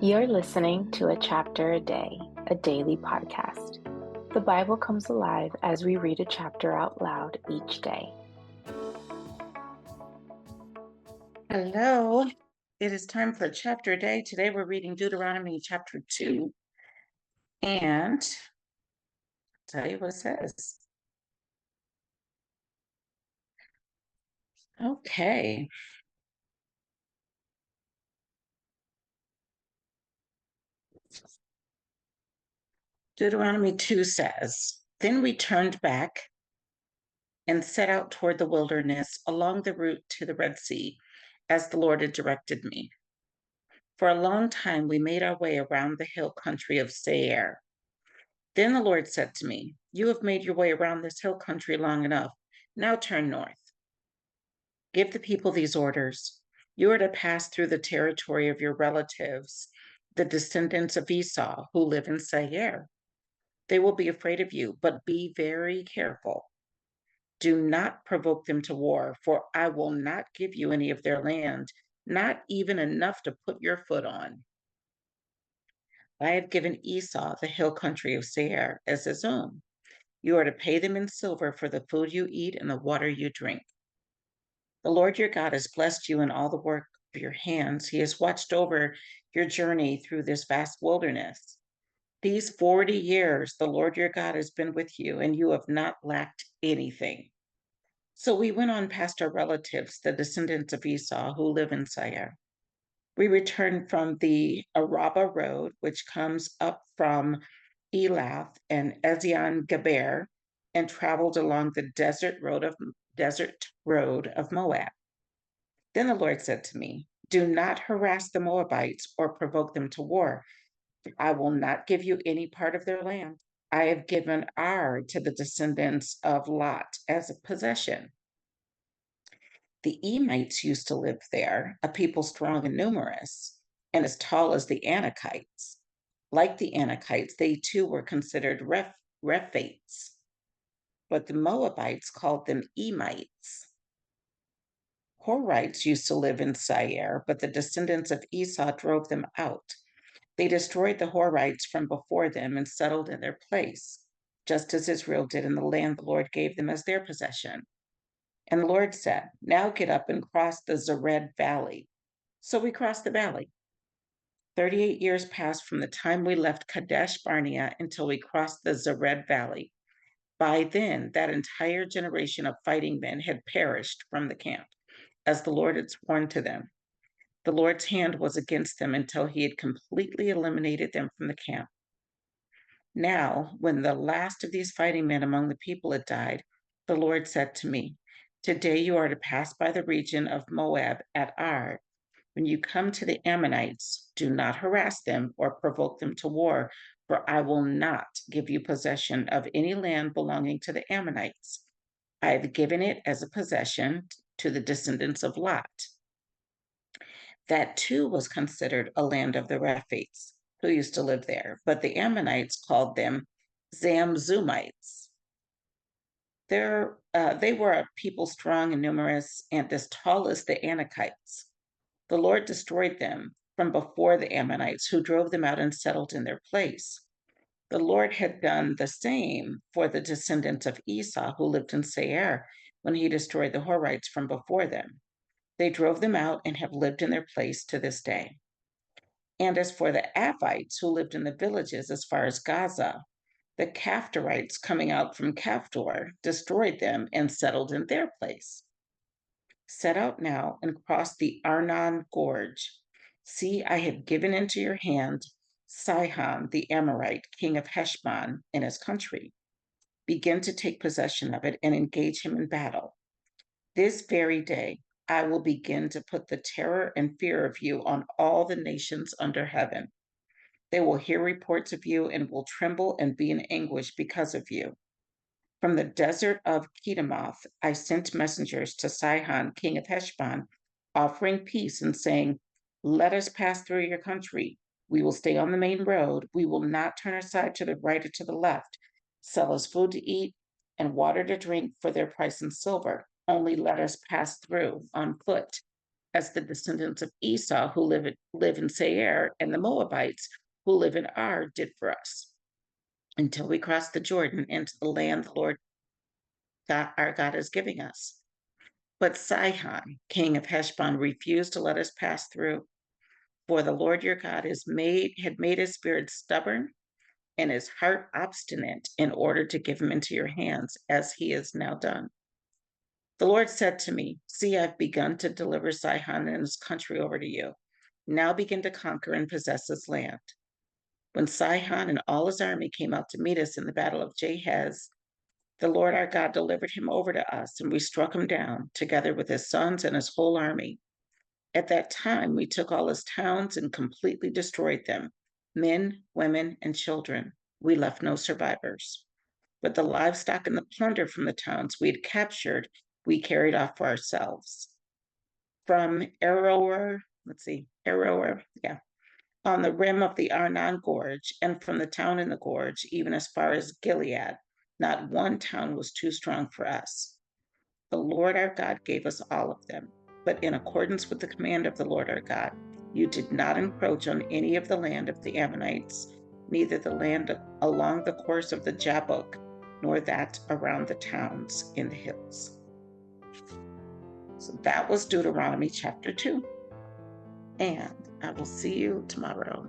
You're listening to A Chapter a Day, a daily podcast. The Bible comes alive as we read a chapter out loud each day. Hello, it is time for a chapter a day. Today we're reading Deuteronomy chapter 2, and I'll tell you what it says. Okay. Deuteronomy 2 says, Then we turned back and set out toward the wilderness along the route to the Red Sea, as the Lord had directed me. For a long time we made our way around the hill country of Seir. Then the Lord said to me, You have made your way around this hill country long enough. Now turn north. Give the people these orders. You are to pass through the territory of your relatives, the descendants of Esau, who live in Seir. They will be afraid of you, but be very careful. Do not provoke them to war, for I will not give you any of their land, not even enough to put your foot on. I have given Esau the hill country of Seir as his own. You are to pay them in silver for the food you eat and the water you drink. The Lord your God has blessed you in all the work of your hands. He has watched over your journey through this vast wilderness. These 40 years, the Lord your God has been with you, and you have not lacked anything. So we went on past our relatives, the descendants of Esau, who live in Seir. We returned from the Araba road, which comes up from Elath and Ezion Geber, and traveled along the desert road of Moab. Then the Lord said to me, Do not harass the Moabites or provoke them to war. I will not give you any part of their land. I have given Ar to the descendants of Lot as a possession. The Emites used to live there, a people strong and numerous, and as tall as the Anakites. Like the Anakites, they too were considered Rephates, but the Moabites called them Emites. Horites used to live in Seir, but the descendants of Esau drove them out. They destroyed the Horites from before them and settled in their place, just as Israel did in the land the Lord gave them as their possession. And the Lord said, Now get up and cross the Zered Valley. So we crossed the valley. 38 years passed from the time we left Kadesh Barnea until we crossed the Zered Valley. By then, that entire generation of fighting men had perished from the camp, as the Lord had sworn to them. The Lord's hand was against them until he had completely eliminated them from the camp. Now, when the last of these fighting men among the people had died, the Lord said to me, Today you are to pass by the region of Moab at Ar. When you come to the Ammonites, do not harass them or provoke them to war, for I will not give you possession of any land belonging to the Ammonites. I have given it as a possession to the descendants of Lot. That too was considered a land of the Rephates, who used to live there, but the Ammonites called them Zamzumites. They were a people strong and numerous and as tall as the Anakites. The Lord destroyed them from before the Ammonites, who drove them out and settled in their place. The Lord had done the same for the descendants of Esau, who lived in Seir, when he destroyed the Horites from before them. They drove them out and have lived in their place to this day. And as for the Avites, who lived in the villages as far as Gaza, the Caphtorites coming out from Caphtor destroyed them and settled in their place. Set out now and cross the Arnon Gorge. See, I have given into your hand Sihon the Amorite, king of Heshbon, and his country. Begin to take possession of it and engage him in battle. This very day, I will begin to put the terror and fear of you on all the nations under heaven. They will hear reports of you and will tremble and be in anguish because of you. From the desert of Kedemoth, I sent messengers to Sihon, king of Heshbon, offering peace and saying, Let us pass through your country. We will stay on the main road. We will not turn aside to the right or to the left. Sell us food to eat and water to drink for their price in silver. Only let us pass through on foot. as the descendants of Esau who live in Seir, and the Moabites who live in Ar did for us, until we crossed the Jordan into the land the Lord our God is giving us. But Sihon, king of Heshbon, refused to let us pass through. For the Lord your God had made his spirit stubborn and his heart obstinate in order to give him into your hands, as he has now done. The Lord said to me, see, I've begun to deliver Sihon and his country over to you. Now begin to conquer and possess his land. When Sihon and all his army came out to meet us in the battle of Jahaz, the Lord our God delivered him over to us, and we struck him down, together with his sons and his whole army. At that time, we took all his towns and completely destroyed them, men, women, and children. We left no survivors. But the livestock and the plunder from the towns we had captured, we carried off for ourselves. From Aroer, on the rim of the Arnon Gorge, and from the town in the gorge, even as far as Gilead, not one town was too strong for us. The Lord our God gave us all of them, but in accordance with the command of the Lord our God, you did not encroach on any of the land of the Ammonites, neither the land along the course of the Jabbok, nor that around the towns in the hills. So that was Deuteronomy chapter 2. And I will see you tomorrow.